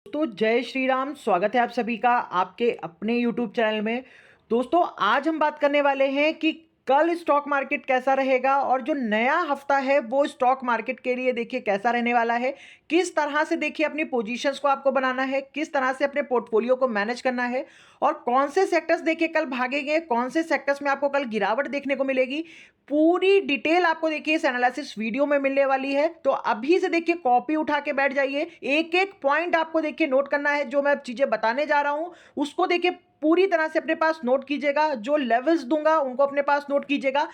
तो जय श्री राम। स्वागत है आप सभी का आपके अपने YouTube चैनल में। दोस्तों, आज हम बात करने वाले हैं कि कल स्टॉक मार्केट कैसा रहेगा और जो नया हफ्ता है वो स्टॉक मार्केट के लिए देखिए कैसा रहने वाला है। किस तरह से देखिए अपनी पोजीशंस को आपको बनाना है, किस तरह से अपने पोर्टफोलियो को मैनेज करना है और कौन से सेक्टर्स देखिए कल भागेंगे, कौन से सेक्टर्स में आपको कल गिरावट देखने को मिलेगी। पूरी डिटेल आपको देखिए इस एनालिसिस वीडियो में मिलने वाली है। तो अभी से देखिए कॉपी उठा के बैठ जाइए, एक एक पॉइंट आपको देखिए नोट करना है। जो मैं चीजें बताने जा रहा हूं उसको देखिए पूरी तरह से अपने पास नोट कीजिएगा। जो लेवल्स दूंगा उनको अपने पास नोट कीजिएगा।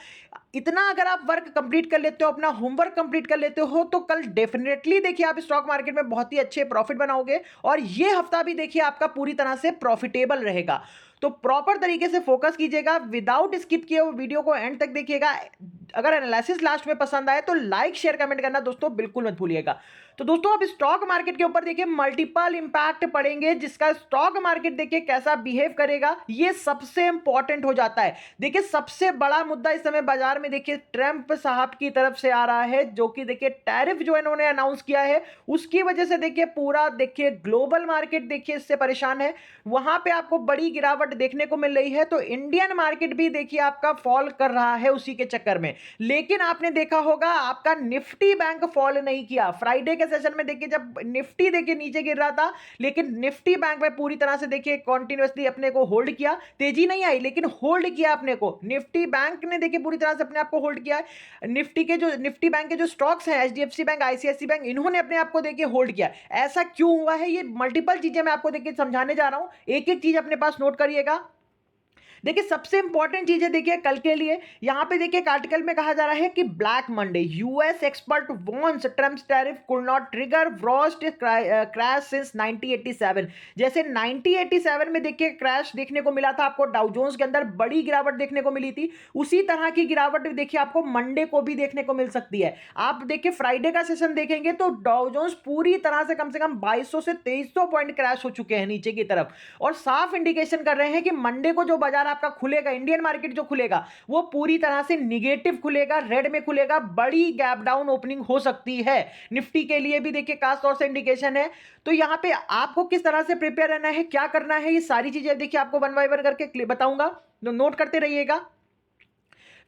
इतना अगर आप वर्क कंप्लीट कर लेते हो, अपना होमवर्क कंप्लीट कर लेते हो, तो कल डेफिनेटली देखिए आप स्टॉक मार्केट में बहुत ही अच्छे प्रॉफिट बनाओगे और ये हफ्ता भी देखिए आपका पूरी तरह से प्रॉफिटेबल रहेगा। तो प्रॉपर तरीके से फोकस कीजिएगा, विदाउट स्किप किए हुए वीडियो को एंड तक देखिएगा। अगर एनालिसिस लास्ट में पसंद आए तो लाइक शेयर कमेंट करना दोस्तों बिल्कुल मत भूलिएगा। तो दोस्तों, अब स्टॉक मार्केट के ऊपर देखिए मल्टीपल इंपैक्ट पड़ेंगे, जिसका स्टॉक मार्केट देखिए कैसा बिहेव करेगा ये सबसे इंपॉर्टेंट हो जाता है। देखिए सबसे बड़ा मुद्दा इस समय बाजार में देखिए ट्रंप साहब की तरफ से आ रहा है, जो कि देखिए टैरिफ जो इन्होंने अनाउंस किया है उसकी वजह से देखिए पूरा देखिए ग्लोबल मार्केट देखिए इससे परेशान है। वहां पे आपको बड़ी गिरावट देखने को मिल रही है, तो इंडियन मार्केट भी देखिए आपका फॉल कर रहा है उसी के चक्कर में। लेकिन आपने देखा होगा आपका निफ्टी बैंक फॉल नहीं किया। फ्राइडे के सेशन में देखिए जब निफ्टी देखिए नीचे गिर रहा था, लेकिन निफ्टी बैंक में पूरी तरह से देखिए कॉन्टिन्यूअसली अपने को होल्ड किया। तेजी नहीं आई लेकिन होल्ड किया अपने को। निफ्टी बैंक ने देखिए पूरी तरह से अपने आप को होल्ड किया है। निफ्टी बैंक के जो स्टॉक्स हैं, एचडीएफसी बैंक, आईसीआईसी बैंक, इन्होंने अपने आप को देखिए होल्ड किया। ऐसा क्यों हुआ है, ये मल्टीपल चीजें मैं आपको देखिए समझाने जा रहा हूं। एक एक चीज अपने पास नोट करिएगा। देखिए सबसे इंपॉर्टेंट चीज है देखिए कल के लिए, यहां पे देखिए एक आर्टिकल में कहा जा रहा है कि black Monday, US expert warns Trump's tariff could not trigger worst crash since 1987। जैसे 1987 में देखिए क्रैश देखने को मिला था आपको, डाउ जोन्स के अंदर बड़ी गिरावट देखने को मिली थी, उसी तरह की गिरावट देखिए आपको मंडे को भी देखने को मिल सकती है। आप देखिए फ्राइडे का सेशन देखेंगे तो डाउ जोन्स पूरी तरह से कम 2200 से 2300 पॉइंट क्रैश हो चुके हैं नीचे की तरफ, और साफ इंडिकेशन कर रहे हैं कि मंडे को जो बाजार आपका खुलेगा, इंडियन मार्केट जो खुलेगा वो पूरी तरह से निगेटिव खुलेगा, रेड में खुलेगा। बड़ी गैप डाउन ओपनिंग हो सकती है। निफ्टी के लिए भी देखिए खास तौर से इंडिकेशन है। तो यहां पे आपको किस तरह से प्रिपेयर रहना है, क्या करना है, ये सारी चीजें देखिए आपको वन बाय वन करके बताऊंगा, तो नोट करते रहिएगा।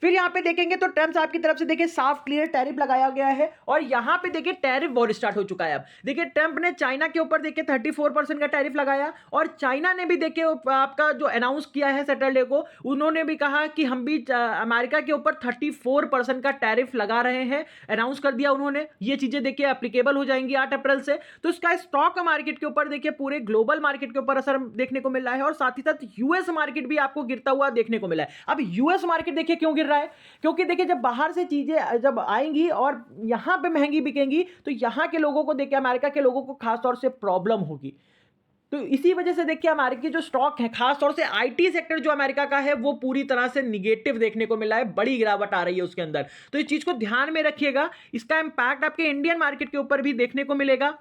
फिर यहां पे देखेंगे तो ट्रम्प साहब की तरफ से देखिए साफ क्लियर टैरिफ लगाया गया है और यहां पे देखिए टैरिफ वॉर स्टार्ट हो चुका है। अब देखिए ट्रम्प ने चाइना के ऊपर देखिए 34% का टैरिफ लगाया और चाइना ने भी देखिए आपका जो अनाउंस किया है सैटरडे को, उन्होंने भी कहा कि हम भी अमेरिका के ऊपर 34% का टैरिफ लगा रहे हैं। अनाउंस कर दिया उन्होंने। ये चीजें देखिए एप्लीकेबल हो जाएंगी 8 अप्रैल से। तो इसका स्टॉक मार्केट के ऊपर देखिए पूरे ग्लोबल मार्केट के ऊपर असर देखने को मिल रहा है और साथ ही साथ यूएस मार्केट भी आपको गिरता हुआ देखने को मिला है। अब यूएस मार्केट देखिए क्यों गिर रहा है, क्योंकि देखिए जब बाहर से चीजें जब आएंगी और यहां पे महंगी बिकेंगी तो यहां के लोगों को देखिए, अमेरिका के लोगों को खास तौर से प्रॉब्लम होगी। तो इसी वजह से देखिए अमेरिका के जो स्टॉक है, खास तौर से आईटी सेक्टर जो अमेरिका का है, वो पूरी तरह से निगेटिव देखने को मिला है, बड़ी गिरावट आ रही है उसके अंदर। तो इस चीज को ध्यान में रखिएगा। इसका इंपैक्ट आपके इंडियन मार्केट के ऊपर भी देखने को मिलेगा।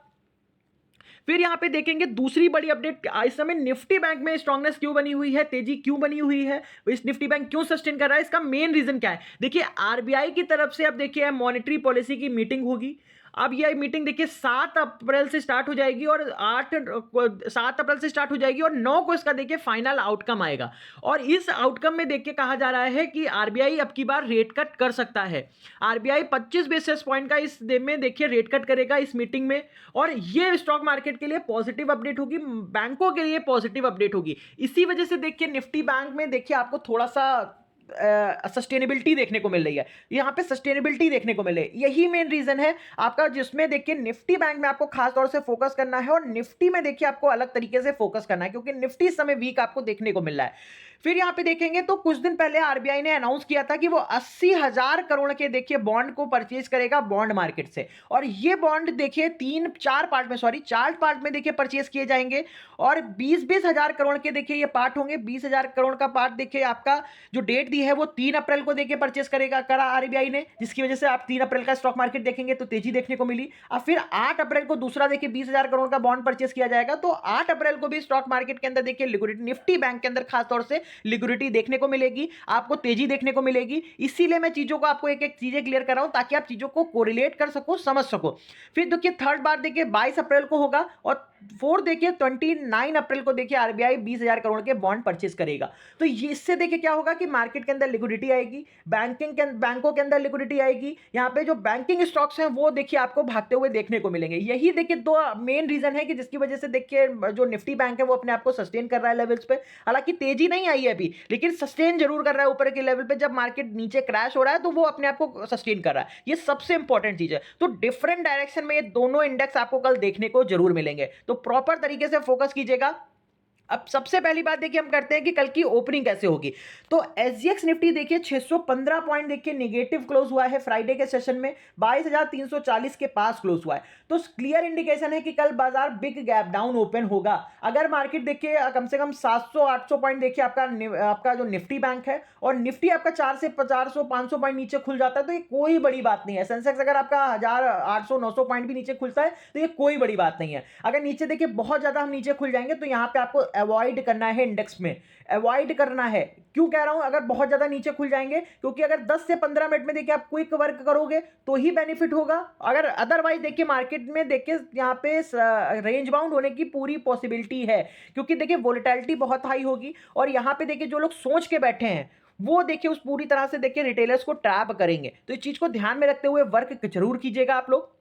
फिर यहां पे देखेंगे दूसरी बड़ी अपडेट, इस समय निफ्टी बैंक में स्ट्रांगनेस क्यों बनी हुई है, तेजी क्यों बनी हुई है, इस निफ्टी बैंक क्यों सस्टेन कर रहा है, इसका मेन रीजन क्या है। देखिए आरबीआई की तरफ से अब देखिए मॉनेटरी पॉलिसी की मीटिंग होगी। अब यह मीटिंग देखिए 7 अप्रैल से स्टार्ट हो जाएगी और 7 अप्रैल से स्टार्ट हो जाएगी और 9 को इसका देखिए फाइनल आउटकम आएगा। और इस आउटकम में देखिए कहा जा रहा है कि आरबीआई अब की बार रेट कट कर सकता है। आरबीआई 25 बेसिस पॉइंट का इस दिन में देखिए रेट कट करेगा इस मीटिंग में, और ये स्टॉक मार्केट के लिए पॉजिटिव अपडेट होगी, बैंकों के लिए पॉजिटिव अपडेट होगी। इसी वजह से देखिए निफ्टी बैंक में देखिए आपको थोड़ा सा सस्टेनेबिलिटी देखने को मिल रही है। यहां पे सस्टेनेबिलिटी देखने को मिले, यही मेन रीजन है आपका, जिसमें देखिए निफ्टी बैंक में आपको खास तौर से फोकस करना है और निफ्टी में देखिए आपको अलग तरीके से फोकस करना है, क्योंकि निफ्टी इस समय वीक आपको देखने को मिल रहा है। फिर यहां पे देखेंगे तो कुछ दिन पहले आरबीआई ने अनाउंस किया था कि वो 80,000 करोड़ के देखिए बॉन्ड को परचेज करेगा बॉन्ड मार्केट से, और ये बॉन्ड देखिए चार पार्ट में देखिए परचेज किए जाएंगे और 20-20 हजार करोड़ के देखिए ये पार्ट होंगे। 20,000 करोड़ का पार्ट देखिए आपका जो डेट दी है वो 3 अप्रैल को देखिए परचेस करा आरबीआई ने, जिसकी वजह से आप 3 अप्रैल का स्टॉक मार्केट देखेंगे तो तेजी देखने को मिली। अब फिर 8 अप्रैल को दूसरा देखिए 20,000 करोड़ का बॉन्ड परचेस किया जाएगा, तो 8 अप्रैल को भी स्टॉक मार्केट के अंदर देखिए लिक्विडिटी, निफ्टी बैंक के अंदर खास तौर से लिक्विडिटी देखने को मिलेगी, आपको तेजी देखने को मिलेगी। इसीलिए मैं चीजों को आपको एक एक चीजें क्लियर कर रहा हूं ताकि आप चीजों को कोरिलेट कर सको, समझ सको। फिर देखिए थर्ड बार देखिए 22 अप्रैल को होगा और 4 देखिए 29 अप्रैल को देखिए आरबीआई 20,000 करोड़ के बॉन्ड परचेज करेगा। तो ये इससे देखिए क्या होगा कि मार्केट के अंदर लिक्विडिटी आएगी, बैंकों के अंदर लिक्विडिटी आएगी। यहाँ पे जो बैंकिंग स्टॉक्स हैं वो देखिए आपको भागते हुए देखने को मिलेंगे। यही देखिए दो मेन रीजन है कि जिसकी वजह से देखिए जो निफ्टी बैंक है वो अपने आप को सस्टेन कर रहा है लेवल्स पे। हालांकि तेजी नहीं आई है अभी, लेकिन सस्टेन जरूर कर रहा है ऊपर के लेवल पे। जब मार्केट नीचे क्रैश हो रहा है तो वो अपने आप को सस्टेन कर रहा है, ये सबसे इंपॉर्टेंट चीज है। तो डिफरेंट डायरेक्शन में ये दोनों इंडेक्स आपको कल देखने को जरूर मिलेंगे, तो प्रॉपर तरीके से फोकस कीजिएगा। अब सबसे पहली बात देखिए हम करते हैं कि कल की ओपनिंग कैसे होगी। तो एसजीएक्स निफ्टी देखिए 615 पॉइंट देखिए नेगेटिव क्लोज हुआ है फ्राइडे के सेशन में, 22,340 के पास क्लोज हुआ है। तो क्लियर इंडिकेशन है कि कल बाजार बिग गैप डाउन ओपन होगा। अगर मार्केट देखिए कम से कम 700-800 पॉइंट देखिए आपका जो निफ्टी बैंक है, और निफ्टी आपका 4 से 400-500 पॉइंट नीचे खुल जाता है तो ये कोई बड़ी बात नहीं है। सेंसेक्स अगर आपका 1,800-900 पॉइंट भी नीचे खुलता है तो ये कोई बड़ी बात नहीं है। अगर नीचे देखिए बहुत ज्यादा हम नीचे खुल जाएंगे तो यहाँ पे आपको अवॉइड करना है, इंडेक्स में अवॉइड करना है। क्यों कह रहा हूं अगर बहुत ज्यादा नीचे खुल जाएंगे? क्योंकि अगर 10 से 15 मिनट में देखिए आप क्विक वर्क करोगे तो ही बेनिफिट होगा। अगर अदरवाइज देखिए मार्केट में देखिए यहाँ पे रेंज बाउंड होने की पूरी पॉसिबिलिटी है, क्योंकि देखिए वोलेटिलिटी बहुत हाई होगी। और यहाँ पे देखिए जो लोग सोच के बैठे हैं वो देखिए उस पूरी तरह से देखिए रिटेलर्स को ट्रैप करेंगे। तो इस चीज को ध्यान में रखते हुए वर्क जरूर कीजिएगा आप लोग।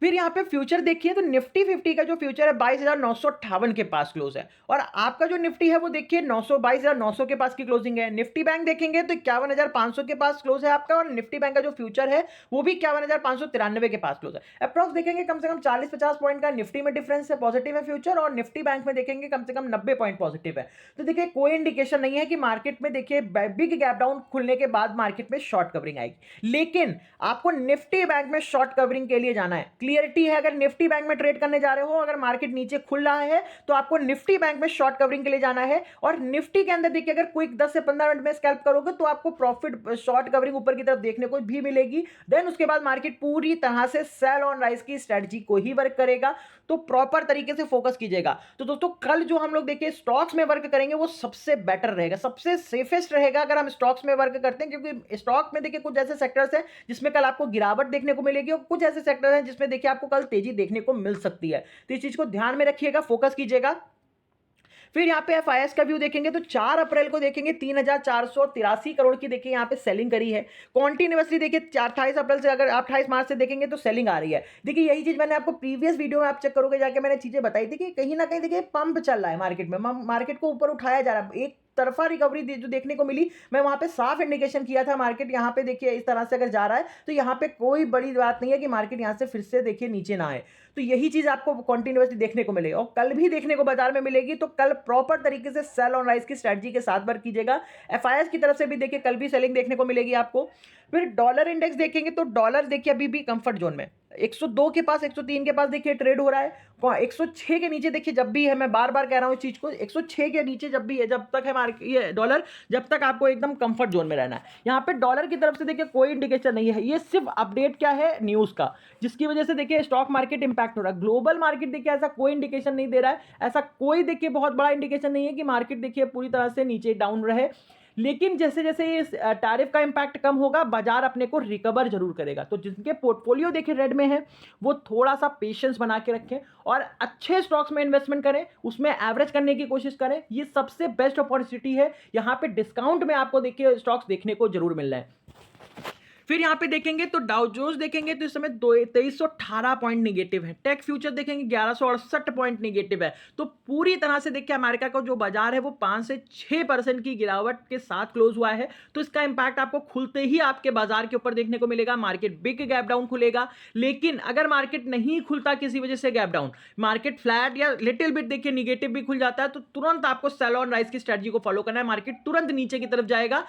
फिर यहाँ पे फ्यूचर देखिए तो निफ्टी 50 का जो फ्यूचर है 22,958 के पास क्लोज है, और आपका जो निफ्टी है वो देखिए 22,900 के पास की क्लोजिंग है। निफ्टी बैंक देखेंगे तो 51,500 के पास क्लोज है आपका, और निफ्टी बैंक का जो फ्यूचर है वो भी 51,593 के पास क्लोज है। अप्रॉक्स देखेंगे कम से कम 40-50 पॉइंट का निफ्टी में डिफरेंस है, पॉजिटिव है फ्यूचर, और निफ्टी बैंक में देखेंगे कम से कम 90 पॉइंट पॉजिटिव है। तो देखिए कोई इंडिकेशन नहीं है कि मार्केट में देखिए बिग गैप डाउन खुलने के बाद मार्केट में शॉर्ट कवरिंग आएगी, लेकिन आपको निफ्टी बैंक में शॉर्ट कवरिंग के लिए जाना है। क्लियरिटी है अगर निफ्टी बैंक में ट्रेड करने जा रहे हो, अगर मार्केट नीचे खुल रहा है तो आपको निफ्टी बैंक में शॉर्ट कवरिंग के लिए जाना है। और निफ्टी के अंदर देखिए अगर क्विक 10 से 15 मिनट में स्कैल्प करोगे तो आपको प्रॉफिट शॉर्ट कवरिंग ऊपर की तरफ देखने को भी मिलेगी। देन उसके बाद मार्केट पूरी तरह से सेल ऑन राइज की स्ट्रेटजी को ही वर्क करेगा। तो प्रॉपर तरीके से फोकस कीजिएगा। तो दोस्तों कल जो हम लोग देखिए स्टॉक्स में वर्क करेंगे वो सबसे बेटर रहेगा, सबसे सेफेस्ट रहेगा अगर हम स्टॉक्स में वर्क करते हैं, क्योंकि स्टॉक में देखिए कुछ ऐसे सेक्टर्स हैं जिसमें कल आपको गिरावट देखने को मिलेगी, और कुछ ऐसे सेक्टर हैं जिसमें देखिए आपको कल तेजी देखने को मिल सकती है। तो इस चीज को ध्यान में रखिएगा, फोकस कीजिएगा। फिर यहाँ पे एफआईएस का व्यू देखेंगे तो 4 अप्रैल को देखेंगे 3,483 करोड़ की देखिए यहाँ पे सेलिंग करी है कॉन्टिन्यूअसली। देखिए 28 अप्रैल से अगर आप 28 मार्च से देखेंगे तो सेलिंग आ रही है। देखिए यही चीज मैंने आपको प्रीवियस वीडियो में आप चेक करोगे जाके मैंने चीजें बताई थी कि कहीं ना कहीं देखिए पंप चल रहा है मार्केट में, मार्केट को ऊपर उठाया जा रहा है। एक तरफा रिकवरी जो देखने को मिली, मैं वहां पे साफ इंडिकेशन किया था मार्केट यहाँ पे देखिए इस तरह से अगर जा रहा है तो यहाँ पे कोई बड़ी बात नहीं है कि मार्केट यहाँ से फिर से देखिए नीचे ना आए। तो यही चीज आपको कंटिन्यूअसली देखने को मिलेगी और कल भी देखने को बाजार में मिलेगी। तो कल प्रॉपर तरीके से सेल ऑन राइज की स्ट्रेटजी के साथ वर्क कीजिएगा। एफआईएस की तरफ से भी देखिए कल भी सेलिंग देखने को मिलेगी आपको। फिर डॉलर इंडेक्स देखेंगे तो डॉलर देखिए अभी भी कंफर्ट जोन में 102 के पास 103 के पास देखिए ट्रेड हो रहा है। 106 के नीचे देखिए जब भी है, मैं बार बार कह रहा हूं इस चीज को, 106 के नीचे जब भी है, जब तक है मार्केट ये डॉलर, जब तक आपको एकदम कंफर्ट जोन में रहना है। यहाँ पे डॉलर की तरफ से देखिए कोई इंडिकेशन नहीं है, ये सिर्फ अपडेट क्या है न्यूज का, जिसकी वजह से देखिए स्टॉक मार्केट इंपैक्ट हो रहा है। ग्लोबल मार्केट देखिए ऐसा कोई इंडिकेशन नहीं दे रहा है, ऐसा कोई देखिए बहुत बड़ा इंडिकेशन नहीं है कि मार्केट देखिए पूरी तरह से नीचे डाउन रहे। लेकिन जैसे जैसे इस टैरिफ का इंपैक्ट कम होगा बाजार अपने को रिकवर जरूर करेगा। तो जिनके पोर्टफोलियो देखिए रेड में है वो थोड़ा सा पेशेंस बना के रखें और अच्छे स्टॉक्स में इन्वेस्टमेंट करें, उसमें एवरेज करने की कोशिश करें। ये सबसे बेस्ट अपॉर्चुनिटी है। यहाँ पे डिस्काउंट में आपको देखिए स्टॉक्स देखने को जरूर मिल रहे हैं। फिर यहाँ पे देखेंगे तो डाउ जोन्स देखेंगे तो इस समय 2318 पॉइंट निगेटिव है। टेक फ्यूचर देखेंगे 1168 पॉइंट निगेटिव है। तो पूरी तरह से देखिए अमेरिका का जो बाजार है वो 5 से 6% की गिरावट के साथ क्लोज हुआ है। तो इसका इंपैक्ट आपको खुलते ही आपके बाजार के ऊपर देखने को मिलेगा। मार्केट बिग गैप डाउन खुलेगा। लेकिन अगर मार्केट नहीं खुलता किसी वजह से गैप डाउन, मार्केट फ्लैट या लिटिल बिट देखिए निगेटिव भी खुल जाता है, तो तुरंत आपको सेल ऑन राइज की स्ट्रेटजी को फॉलो करना है। मार्केट तुरंत नीचे की तरफ जाएगा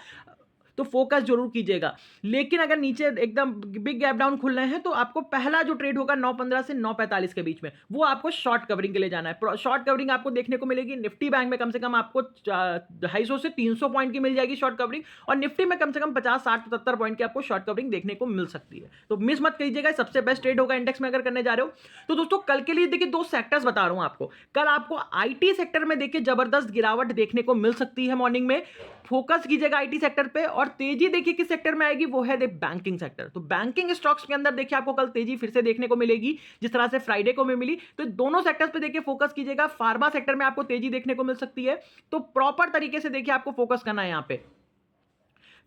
तो फोकस जरूर कीजिएगा। लेकिन अगर नीचे एकदम बिग गैप डाउन खुल रहे हैं तो आपको पहला जो ट्रेड होगा 9:15 से 9:45 के बीच में, वो आपको शॉर्ट कवरिंग के लिए जाना है। शॉर्ट कवरिंग आपको देखने को मिलेगी निफ्टी बैंक में कम से कम आपको 250 से 300 पॉइंट की मिल जाएगी शॉर्ट कवरिंग, और निफ्टी में कम से कम 50, 60, 70 पॉइंट की आपको शॉर्ट कवरिंग देखने को मिल सकती है। तो मिस मत कीजिएगा, सबसे बेस्ट ट्रेड होगा इंडेक्स में अगर करने जा रहे हो तो। दोस्तों कल के लिए देखिए 2 सेक्टर्स बता रहा हूं आपको। कल आपको आईटी सेक्टर में देखिए जबरदस्त गिरावट देखने को मिल सकती है मॉर्निंग में, फोकस कीजिएगा आईटी सेक्टर पे। और और तेजी देखिए किस सेक्टर में आएगी, वो है बैंकिंग सेक्टर। तो बैंकिंग स्टॉक्स के अंदर देखिए आपको कल तेजी फिर से देखने को मिलेगी, जिस तरह से फ्राइडे को में मिली। तो दोनों सेक्टर्स पे देखिए फोकस कीजिएगा। फार्मा सेक्टर में आपको तेजी देखने को मिल सकती है, तो प्रॉपर तरीके से देखिए आपको फोकस करना है यहां पे।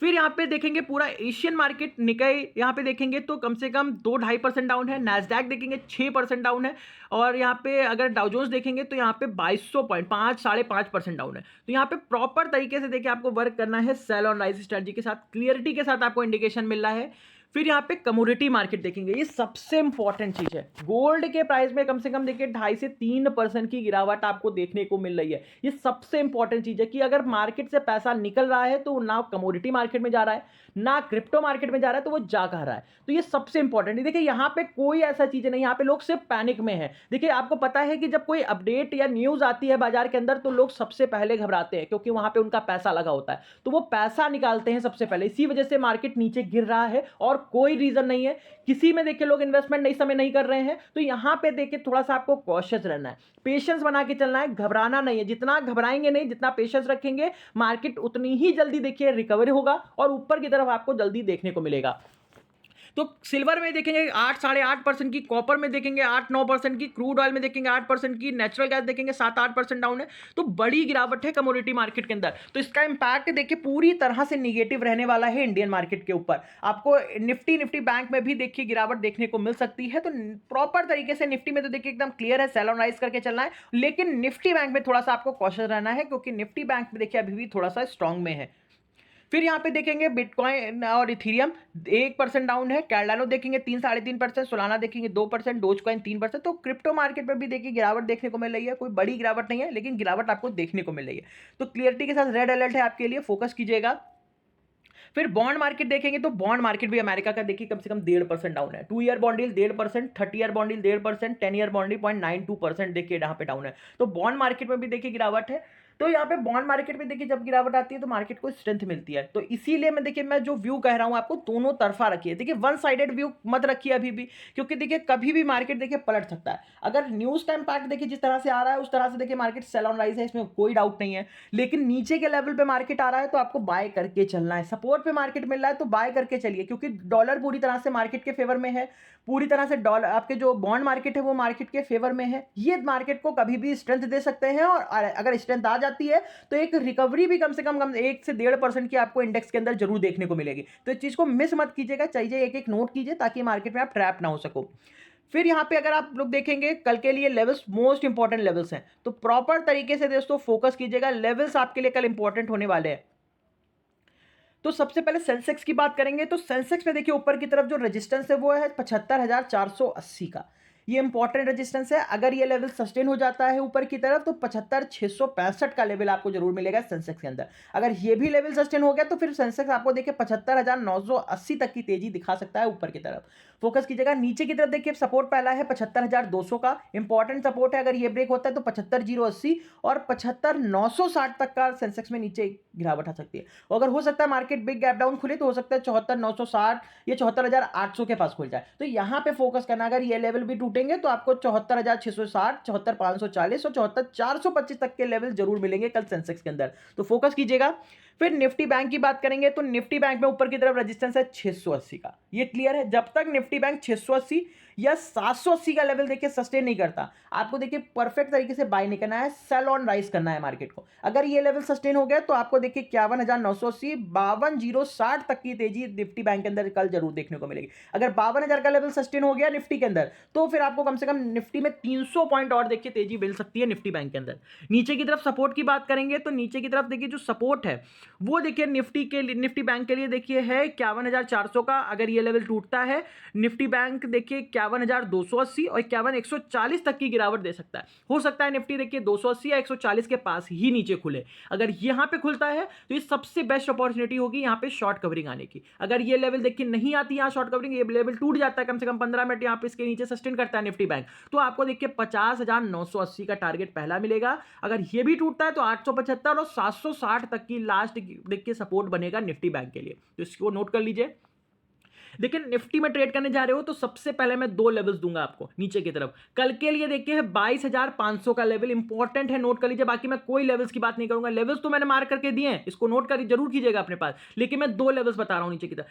फिर यहाँ पे देखेंगे पूरा एशियन मार्केट, निकाई यहाँ पे देखेंगे तो कम से कम 2-2.5% डाउन है। नैस्डैक देखेंगे 6% डाउन है। और यहाँ पे अगर डाउ जोन्स देखेंगे तो यहाँ पे 2200 पॉइंट 5-5.5% डाउन है। तो यहाँ पे प्रॉपर तरीके से देखिए आपको वर्क करना है सेल ऑन राइज स्ट्रेटजी के साथ, क्लियरिटी के साथ आपको इंडिकेशन मिल रहा है। फिर यहाँ पे कमोडिटी मार्केट देखेंगे, ये सबसे इंपॉर्टेंट चीज है। गोल्ड के प्राइस में कम से कम देखिए 2.5 से 3% की गिरावट आपको देखने को मिल रही है। ये सबसे इंपॉर्टेंट चीज है कि अगर मार्केट से पैसा निकल रहा है तो ना कमोडिटी मार्केट में जा रहा है, ना क्रिप्टो मार्केट में जा रहा है, तो वो जा कहाँ रहा है। तो ये सबसे इंपॉर्टेंट है। देखिए यहाँ पे कोई ऐसा चीज नहीं, यहाँ पे लोग सिर्फ पैनिक में है। देखिए आपको पता है कि जब कोई अपडेट या न्यूज आती है बाजार के अंदर तो लोग सबसे पहले घबराते हैं, क्योंकि वहां पे उनका पैसा लगा होता है, तो वो पैसा निकालते हैं सबसे पहले। इसी वजह से मार्केट नीचे गिर रहा है और कोई रीजन नहीं है। किसी में देखिए लोग इन्वेस्टमेंट नहीं समय नहीं कर रहे हैं। तो यहां पे देखिए थोड़ा सा आपको कॉशियस रहना है, पेशेंस बना के चलना है, घबराना नहीं है। जितना घबराएंगे नहीं, जितना पेशेंस रखेंगे, मार्केट उतनी ही जल्दी देखिए रिकवरी होगा और ऊपर की तरफ आपको जल्दी देखने को मिलेगा। तो सिल्वर में देखेंगे 8-8.5% की, कॉपर में देखेंगे 8-9% की, क्रूड ऑयल में देखेंगे 8% की, नेचुरल गैस देखेंगे 7-8% डाउन है। तो बड़ी गिरावट है कमोडिटी मार्केट के अंदर। तो इसका इंपैक्ट देखिए पूरी तरह से निगेटिव रहने वाला है इंडियन मार्केट के ऊपर। आपको निफ्टी बैंक में भी देखिए गिरावट देखने को मिल सकती है। तो प्रॉपर तरीके से निफ्टी में तो देखिए एकदम क्लियर है, सेल ऑन राइज करके चलना है। लेकिन निफ्टी बैंक में थोड़ा सा आपको कॉशियस रहना है, क्योंकि निफ्टी बैंक में देखिए अभी भी थोड़ा सा स्ट्रांग में है। फिर यहाँ पे देखेंगे बिटकॉइन और इथीरियम 1% डाउन है। कैर्डानो देखेंगे 3-3.5%, सोलाना देखेंगे 2%, डोजकॉइन 3%। तो क्रिप्टो मार्केट में भी देखिए गिरावट देखने को मिल रही है। कोई बड़ी गिरावट नहीं है, लेकिन गिरावट आपको देखने को मिल रही है। तो क्लियरिटी के साथ रेड अलर्ट है आपके लिए, फोकस कीजिएगा। फिर बॉन्ड मार्केट देखेंगे तो बॉन्ड मार्केट भी अमेरिका का देखिए कम से कम 1.5% डाउन है। 2 year bond yield 1.5%, 30 year bond yield 1.5%, 10 year bond yield 0.92% देखिए यहाँ पे डाउन है। तो बॉन्ड मार्केट में भी देखिए गिरावट है। तो यहाँ पे बॉन्ड मार्केट में देखिए जब गिरावट आती है तो मार्केट को स्ट्रेंथ मिलती है। तो इसीलिए मैं जो व्यू कह रहा हूँ आपको, दोनों तरफा रखिए। देखिए वन साइडेड व्यू मत रखिए अभी भी, क्योंकि देखिए कभी भी मार्केट देखिए पलट सकता है। अगर न्यूज का इंपैक्ट देखिए जिस तरह से आ रहा है उस तरह से देखिए मार्केट सेल ऑन राइज है, इसमें कोई डाउट नहीं है। लेकिन नीचे के लेवल पे मार्केट आ रहा है तो आपको बाय करके चलना है। सपोर्ट पे मार्केट मिल रहा है तो बाय करके चलिए, क्योंकि डॉलर पूरी तरह से मार्केट के फेवर में है। पूरी तरह से डॉलर आपके जो बॉन्ड मार्केट है वो मार्केट के फेवर में है। ये मार्केट को कभी भी स्ट्रेंथ दे सकते हैं, और अगर स्ट्रेंथ आ जाती है तो एक रिकवरी भी कम से कम 1 से 1.5% की आपको इंडेक्स के अंदर जरूर देखने को मिलेगी। तो इस चीज को मिस मत कीजिएगा, चाहिए एक एक नोट कीजिए ताकि मार्केट में आप ट्रैप ना हो सको। फिर यहाँ पे अगर आप लोग देखेंगे कल के लिए लेवल्स मोस्ट इंपॉर्टेंट लेवल्स हैं, तो प्रॉपर तरीके से दोस्तों फोकस कीजिएगा। लेवल्स आपके लिए कल इंपॉर्टेंट होने वाले हैं। तो सबसे पहले सेंसेक्स की बात करेंगे तो सेंसेक्स में देखिए ऊपर की तरफ जो रेजिस्टेंस है वो है 75,480 का। ये इंपॉर्टेंट रेजिस्टेंस है। अगर ये लेवल सस्टेन हो जाता है ऊपर की तरफ तो 75,665 का लेवल आपको जरूर मिलेगा सेंसेक्स के अंदर। अगर ये भी लेवल सस्टेन हो गया तो फिर सेंसेक्स आपको देखिए 75,980 तक की तेजी दिखा सकता है ऊपर की तरफ। फोकस कीजिएगा। नीचे की तरफ देखिए सपोर्ट पहला है 75,200 का, इंपॉर्टेंट सपोर्ट है। अगर ये ब्रेक होता है तो 75,080 और 75,960 तक का सेंसेक्स में नीचे गिरावट आ सकती है। अगर हो सकता है मार्केट बिग गैप डाउन खुले तो हो सकता है 74,960 या 74,800 के पास खुल जाए। तो यहां पे फोकस करना। अगर ये लेवल भी टूटेंगे तो आपको 74,660, 74,540 और 74,425 तक के लेवल जरूर मिलेंगे कल सेंसेक्स के अंदर। तो फोकस कीजिएगा। फिर निफ्टी बैंक की बात करेंगे तो निफ्टी बैंक में ऊपर की तरफ रेजिस्टेंस है 680 का। ये क्लियर है। जब तक निफ्टी बैंक 680 या 780 का लेवल देखिए सस्टेन नहीं करता, आपको देखिए परफेक्ट तरीके से बाय नहीं करना है, सेल ऑन राइज करना है मार्केट को। अगर ये लेवल सस्टेन हो गया तो आपको देखिए 51,980, 52,060 तक की तेजी निफ्टी बैंक के अंदर कल जरूर देखने को मिलेगी। अगर 52,000 का लेवल सस्टेन हो गया निफ्टी के अंदर तो फिर आपको कम से कम निफ्टी में 300 पॉइंट और देखिए तेजी मिल सकती है निफ्टी बैंक के अंदर। नीचे की तरफ सपोर्ट की बात करेंगे तो नीचे की तरफ देखिए जो सपोर्ट है वो देखिए निफ्टी बैंक के लिए देखिए है 51,400 का। अगर ये लेवल टूटता है निफ्टी बैंक देखिए 51,280 और 51,140 तक की गिरावट दे सकता है। हो सकता है निफ्टी देखिए 280 या 140 के पास ही नीचे खुले। अगर यहां पे खुलता है तो ये सबसे बेस्ट अपॉर्चुनिटी होगी यहां पे शॉर्ट कवरिंग आने की। अगर ये लेवल देखिए नहीं आती यहां शॉर्ट कवरिंग, ये लेवल टूट जाता है कम से कम 15 मिनट यहां पे इसके नीचे सस्टेन करता है निफ्टी बैंक, तो आपको देखिए 50,980 का टारगेट पहला मिलेगा। अगर ये भी टूटता है तो 875 और 760 तक की लास्ट देखिए सपोर्ट बनेगा निफ्टी बैंक के लिए। तो इसको नोट कर लीजिए। लेकिन निफ्टी में ट्रेड करने जा रहे हो तो सबसे पहले मैं 2 लेवल्स दूंगा आपको नीचे की तरफ। कल के लिए देखिए 22,500 का लेवल इंपॉर्टेंट है, नोट कर लीजिए। बाकी मैं कोई लेवल्स की बात नहीं करूंगा, लेवल्स तो मैंने मार्क करके दिए हैं, इसको नोट कर जरूर कीजिएगा अपने पास, लेकिन मैं 2 लेवल्स बता रहा हूं नीचे की तरफ।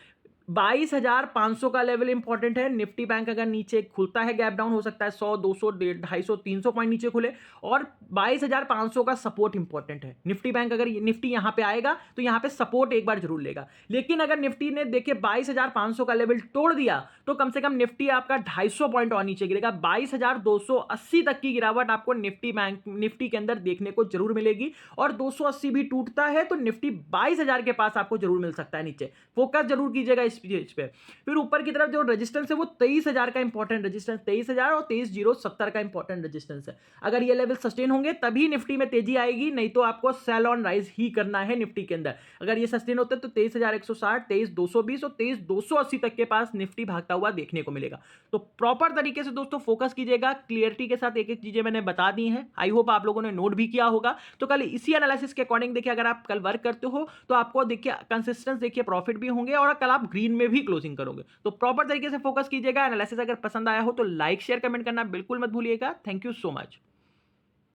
22,500 का लेवल इंपॉर्टेंट है। निफ्टी बैंक अगर नीचे खुलता है, गैप डाउन हो सकता है 100, 200, 250, 300 पॉइंट नीचे खुले, और 22,500 का सपोर्ट इंपॉर्टेंट है। निफ्टी बैंक अगर निफ्टी यहां पे आएगा तो यहां पे सपोर्ट एक बार जरूर लेगा। लेकिन अगर निफ्टी ने देखिए 22,500 का लेवल तोड़ दिया तो कम से कम निफ्टी आपका 250 पॉइंट और नीचे गिरेगा। 22,280 तक की गिरावट आपको निफ्टी के अंदर देखने को जरूर मिलेगी, और 280 भी टूटता है तो निफ्टी 22,000 के पास आपको जरूर मिल सकता है नीचे। फोकस जरूर कीजिएगा इस चीज पे। फिर ऊपर की तरफ जो रेजिस्टेंस है वो 23,000 का इंपॉर्टेंट रेजिस्टेंस, 23,000 और 23,070 का इंपॉर्टेंट रेजिस्टेंस है। अगर ये लेवल सस्टेन होंगे तभी निफ्टी में तेजी आएगी, नहीं तो आपको सेल ऑन राइज ही करना है निफ्टी के अंदर। अगर ये सस्टेन होते तो 23,160, 23,220 और 23,280 तक के पास निफ्टी भागता हुआ देखने को मिलेगा। तो प्रॉपर तरीके से दोस्तों फोकस कीजिएगा, क्लियरिटी के साथ एक एक चीजें मैंने बता दी हैं। आई होप आप लोगों ने नोट भी किया होगा। तो कल इसी एनालिसिस के अकॉर्डिंग देखिए, अगर आप कल वर्क करते हो तो आपको देखिए कंसिस्टेंस देखिए प्रॉफिट भी होंगे, और कल आप ग्रीन में भी क्लोजिंग करोगे। तो प्रॉपर तरीके से फोकस कीजिएगा। एनालिसिस अगर पसंद आया हो तो लाइक शेयर कमेंट करना बिल्कुल मत भूलिएगा। Thank you so much.